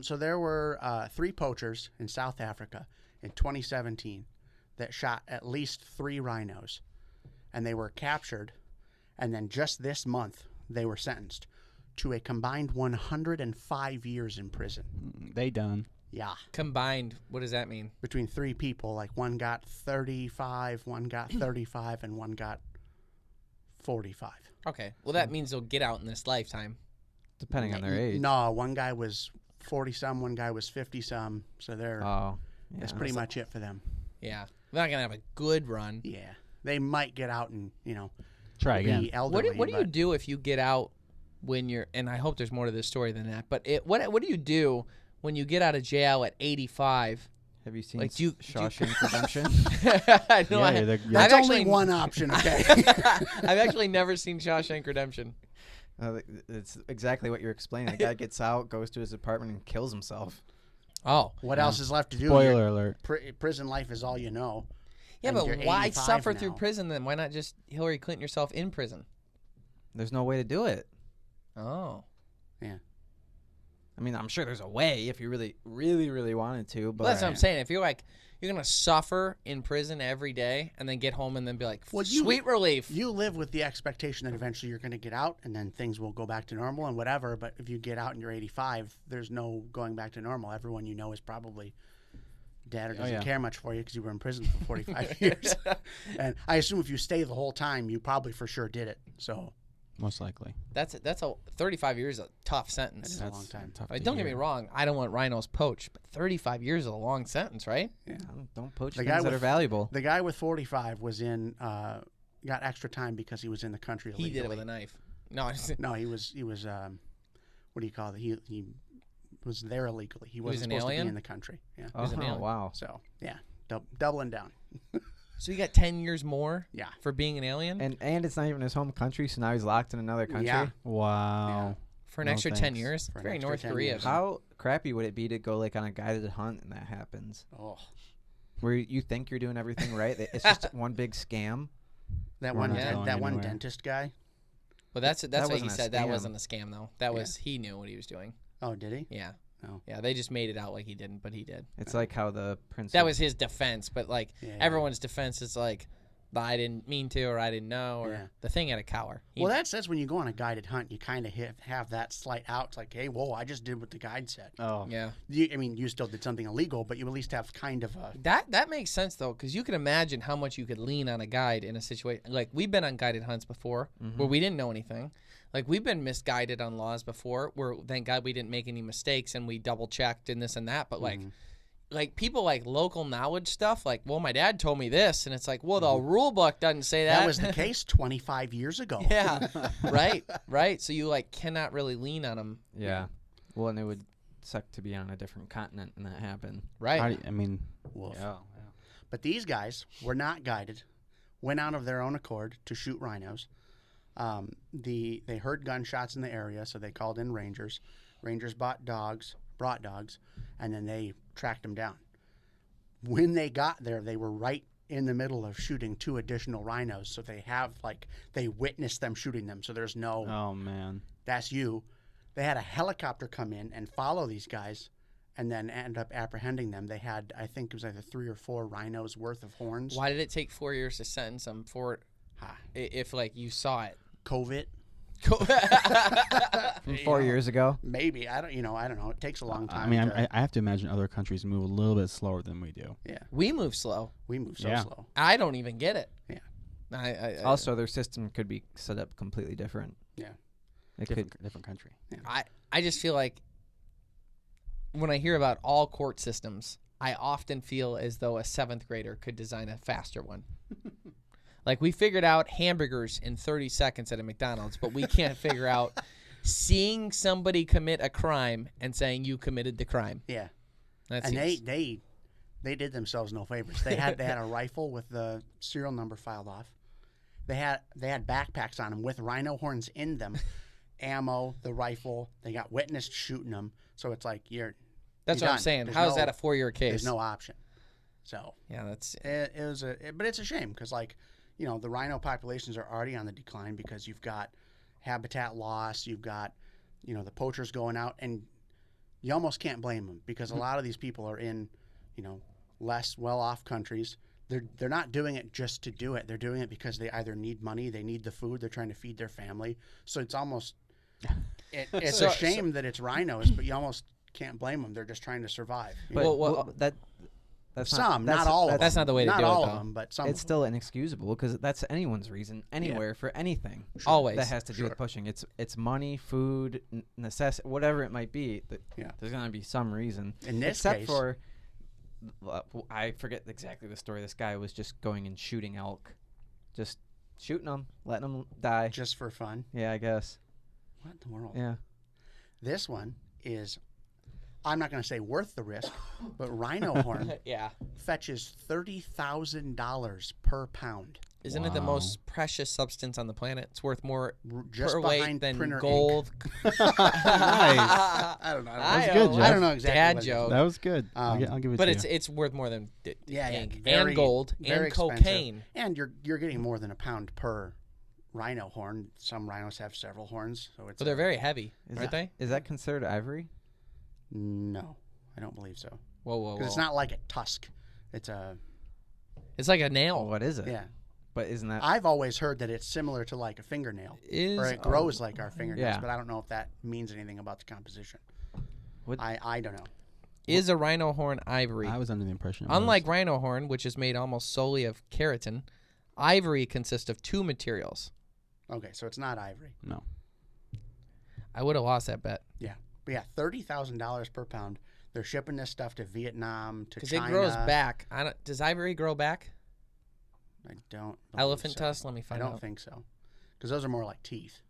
So there were 3 poachers in South Africa in 2017 that shot at least 3 rhinos, and they were captured, and then just this month they were sentenced to a combined 105 years in prison. They done. Yeah. Combined, what does that mean? Between 3 people, like one got 35, one got 35, and one got 45. Okay. Well, that means they'll get out in this lifetime. Depending on their age. No, one guy was 40-some, one guy was 50-some, so that's pretty much it for them. Yeah. They're not going to have a good run. Yeah. They might get out and, Try be again. elderly. What do you do if you get out when you're, and I hope there's more to this story than that, but what do you do when you get out of jail at 85? Have you seen Like, Shawshank Redemption? No, That's only one option, okay? I've actually never seen Shawshank Redemption. It's exactly what you're explaining. The guy gets out, goes to his apartment, and kills himself. Oh. What else is left to do? Spoiler alert. Prison life is all you know. Yeah, And but you're why 85 suffer now. through prison then? Why not just Hillary Clinton yourself in prison? There's no way to do it. Oh. Yeah. I mean, I'm sure there's a way if you really, really, really wanted to. But Well, that's what I'm saying. If you're like, you're going to suffer in prison every day and then get home and then be like, sweet relief. You live with the expectation that eventually you're going to get out and then things will go back to normal and whatever. But if you get out and you're 85, there's no going back to normal. Everyone you know is probably dead or doesn't care much for you because you were in prison for 45 years. And I assume if you stay the whole time, you probably for sure did it. So Most likely. That's a 35 years is a tough sentence. that's a long time. Tough Like, to don't get hear. me wrong. I don't want rhinos poached, but 35 years is a long sentence, right? Yeah. Don't poach The things guy that with- are valuable. The guy with 45 was in, got extra time because he was in the country illegally. He did it with a knife. No, I just, No, he was, what do you call it? He was there illegally. He wasn't an supposed to alien? be in the country. Yeah. Oh, an alien. wow. So, yeah, doubling down. so he got 10 years more Yeah. for being an alien And it's not even his home country, so now he's locked in another country. Yeah. Wow. for an No extra 10 thanks. years. For an Very extra North 10 Korea. years. How crappy would it be to go like on a guided hunt and that happens? Oh, Where you think you're doing everything right, it's just one big scam. that We're one, not that going one anywhere. dentist guy. But that's what he wasn't a said. That scam. wasn't a scam, though. That was, he knew what he was doing. Oh, did he? Yeah. Oh. Yeah, they just made it out like he didn't, but he did. It's like how the prince. That was his defense, but like Yeah. everyone's defense is like, I didn't mean to, or I didn't know, or Yeah. the thing had a cower. Well, that's when you go on a guided hunt, you kind of have that slight out. It's like, hey, whoa, I just did what the guide said. Oh. Yeah. You still did something illegal, but you at least have kind of a. That makes sense though, because you can imagine how much you could lean on a guide in a situation like we've been on guided hunts before where we didn't know anything. Like we've been misguided on laws before, where thank God we didn't make any mistakes and we double checked and this and that. But like people like local knowledge stuff, like, well, my dad told me this, and it's like, well, the rule book doesn't say that. That was the case 25 years ago. Yeah, right. So you like cannot really lean on them. Yeah. Well, and it would suck to be on a different continent and that happened. Right. I mean, Woof. yeah. But these guys were not guided, went out of their own accord to shoot rhinos. They heard gunshots in the area, so they called in rangers. Rangers brought dogs, and then they tracked them down. When they got there, they were right in the middle of shooting 2 additional rhinos, so they witnessed them shooting them. So there's no, Oh, man. that's you. They had a helicopter come in and follow these guys, and then end up apprehending them. They had, I think it was either 3 or 4 rhinos worth of horns. Why did it take 4 years to sentence them for it? If like you saw it? COVID. From 4 years ago. Maybe I don't know. It takes a long time. I mean, I have to imagine other countries move a little bit slower than we do. Yeah, We move slow. we move so Yeah. slow. I don't even get it. Yeah. I Also, their system could be set up completely different. Yeah, It could. Different country. I just feel like when I hear about all court systems, I often feel as though a 7th grader could design a faster one. Like we figured out hamburgers in 30 seconds at a McDonald's, but we can't figure out seeing somebody commit a crime and saying you committed the crime. yeah. That And seems- they did themselves no favors. They had a rifle with the serial number filed off. They had backpacks on them with rhino horns in them, ammo, the rifle. They got witnessed shooting them. So it's like That's you're what I'm done. saying. There's How is no- that a 4-year case? There's no option. So Yeah, that's but it's a shame because the rhino populations are already on the decline because you've got habitat loss, you've got the poachers going out, and you almost can't blame them because a lot of these people are in, less well-off countries. They're not doing it just to do it. They're doing it because they either need money, they need the food, they're trying to feed their family. So it's almost it's a shame that it's rhinos, but you almost can't blame them. They're just trying to survive. That's not all of them. That's not the way to do it, Not all though. of them, but some. It's still inexcusable because that's anyone's reason anywhere for anything. Always. That has to do with pushing. It's money, food, necessity, whatever it might be. There's gonna be some reason. In this Except case, for, I forget exactly the story. This guy was just going and shooting elk, just shooting them, letting them die. just for fun. Yeah, I guess. What in the world? Yeah. This one is, I'm not going to say worth the risk, but rhino horn Yeah. fetches $30,000 per pound. Isn't it the most precious substance on the planet? It's worth more Just per weight behind than printer gold. Nice. I don't know. That was good, Jeff. I don't know exactly. Dad what it is. joke. That was good. I'll give it But to it's you. it's worth more than Yeah, ink very- and gold very and expensive. cocaine. And you're getting more than a pound per rhino horn. Some rhinos have several horns, so it's. But they're very heavy, Is aren't they? Is that considered ivory? No, I don't believe so. Whoa. Because it's not like a tusk. It's a It's like a Oh, nail. what is it? yeah. But isn't that? I've always heard that it's similar to like a fingernail, or it grows like our fingernails. Yeah. But I don't know if that means anything about the composition. What- I don't know. Is a rhino horn ivory. I was under the impression. Unlike rhino horn, which is made almost solely of keratin, ivory consists of two materials. Okay, so it's not ivory. No. I would have lost that bet But yeah, $30,000 per pound. They're shipping this stuff to Vietnam, to because China. it grows back. Does ivory grow back? I don't. believe Elephant so. tusk? Let me I find don't out. think so, because those are more like teeth.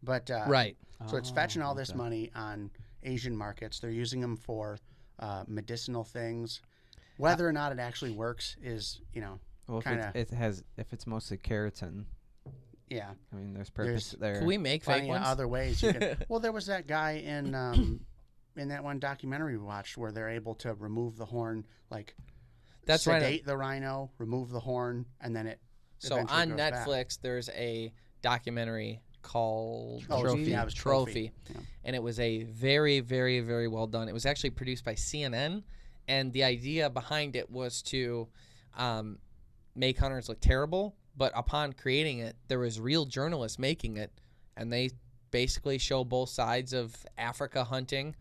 But Right. so it's fetching all this okay. money on Asian markets. They're using them for medicinal things. Whether or not it actually works is, well, kinda- if it's mostly keratin, yeah. I mean, there's purpose there. Can we make fake Finding ones? other ways. You can, well, there was that guy in that one documentary we watched where they're able to remove the horn, like That's right. sedate the rhino, remove the horn, and then it. So eventually on grows back. Netflix, there's a documentary called Trophy. Yeah, it was Trophy. Yeah. And it was a very, very, very well done. It was actually produced by CNN, and the idea behind it was to make hunters look terrible. But upon creating it, there was real journalists making it, and they basically show both sides of Africa hunting,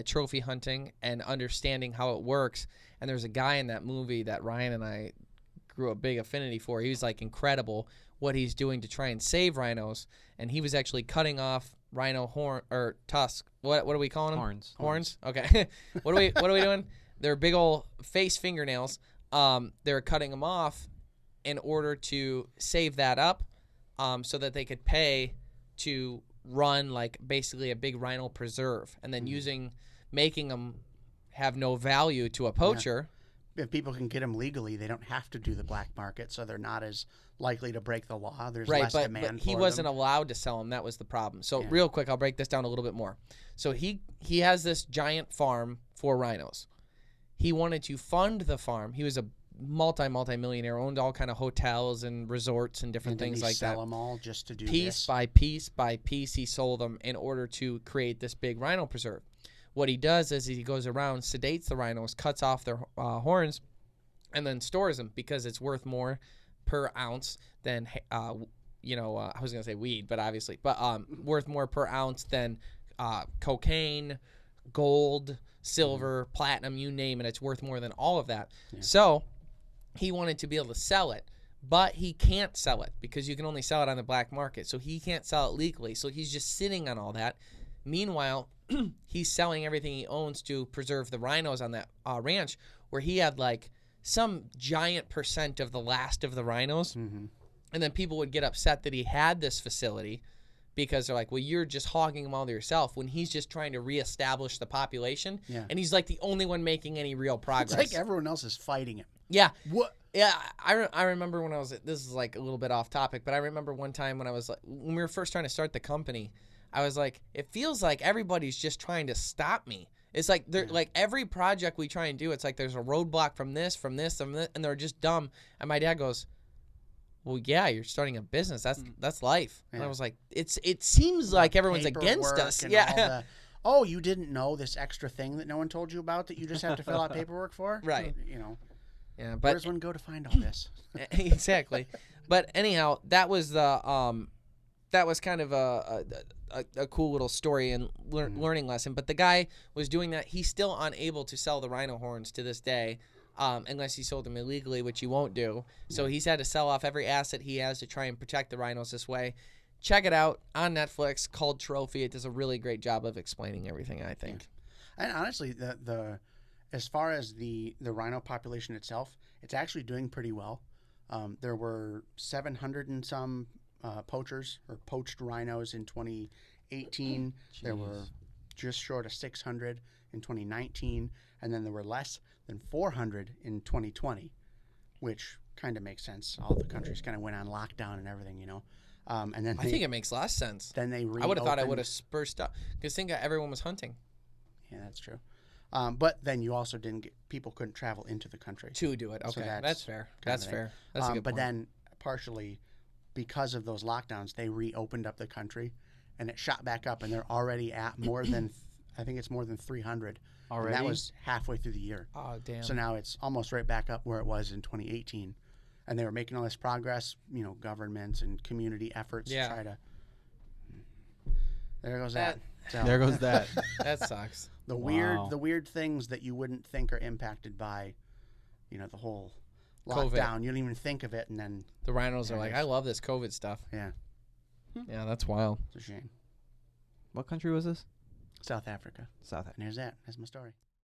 trophy hunting, and understanding how it works. And there's a guy in that movie that Ryan and I grew a big affinity for. He was like incredible what he's doing to try and save rhinos, and he was actually cutting off rhino horn or tusk. What are we calling them? Horns. Okay. what are we doing? They're big old face fingernails. They're cutting them off in order to save that up, so that they could pay to run like basically a big rhino preserve, and then making them have no value to a poacher. If people can get them legally, they don't have to do the black market, so they're not as likely to break the law. There's Right, less but demand he for wasn't them. allowed to sell them. That was the problem. So Yeah. real quick, I'll break this down a little bit more. So he has this giant farm for rhinos. He wanted to fund the farm. He was a multi-millionaire, owned all kind of hotels and resorts and different And then things he like that. sell them all just to do Piece this. by piece by piece, he sold them in order to create this big rhino preserve. What he does is he goes around, sedates the rhinos, cuts off their horns, and then stores them because it's worth more per ounce than I was gonna say weed, but obviously, worth more per ounce than cocaine, gold, silver, platinum, you name it. It's worth more than all of that. Yeah. So he wanted to be able to sell it, but he can't sell it because you can only sell it on the black market. So he can't sell it legally. So he's just sitting on all that. Meanwhile, he's selling everything he owns to preserve the rhinos on that ranch, where he had like some giant percent of the last of the rhinos. Mm-hmm. And then people would get upset that he had this facility because they're like, well, you're just hogging them all to yourself, when he's just trying to reestablish the population. Yeah. And he's like the only one making any real progress. It's like everyone else is fighting him. Yeah. What? Yeah, I remember when I was, this is like a little bit off topic, but I remember one time when I was like, when we were first trying to start the company, I was like, it feels like everybody's just trying to stop me. It's like they're like every project we try and do, it's like there's a roadblock from this, and they're just dumb. And my dad goes, well, yeah, you're starting a business. That's life. And I Yeah. was like, it seems like everyone's against Paperwork us. and Yeah. oh, you didn't know this extra thing that no one told you about that you just have to fill out paperwork for? Right. You know, Yeah, where but does one go to find all this? exactly. But anyhow, that was the that was kind of a cool little story and learning lesson. But the guy was doing that. He's still unable to sell the rhino horns to this day, unless he sold them illegally, which he won't do. So he's had to sell off every asset he has to try and protect the rhinos this way. Check it out on Netflix, called Trophy. It does a really great job of explaining everything, I think. Yeah. And honestly, the as far as the rhino population itself, it's actually doing pretty well. There were 700 and some poachers or poached rhinos in 2018. Jeez. There were just short of 600 in 2019, and then there were less than 400 in 2020, which kind of makes sense. All the countries kind of went on lockdown and everything, you know. And then I think it makes less sense. then they I would have thought I reopened- would have spurred up because think everyone was hunting Yeah, that's true. But then you also didn't get people couldn't travel into the country. to do it. So Okay, that's that's fair. kinda That's thing. fair. That's a good But point. then partially because of those lockdowns, they reopened up the country, and it shot back up, and they're already at more than I think it's more than 300. And Already? that was halfway through the year. Oh damn. So now it's almost right back up where it was in 2018, and they were making all this progress. You know, governments and community efforts Yeah. to try to. There goes that. So, There goes that. That sucks. the Wow. weird things that you wouldn't think are impacted by, you know, the whole COVID. lockdown. You don't even think of it, and then The rhinos There are it like, is. I love this COVID stuff. yeah, Yeah, that's wild. it's a shame. What country was this? South Africa, South Africa. and there's that. That's my story.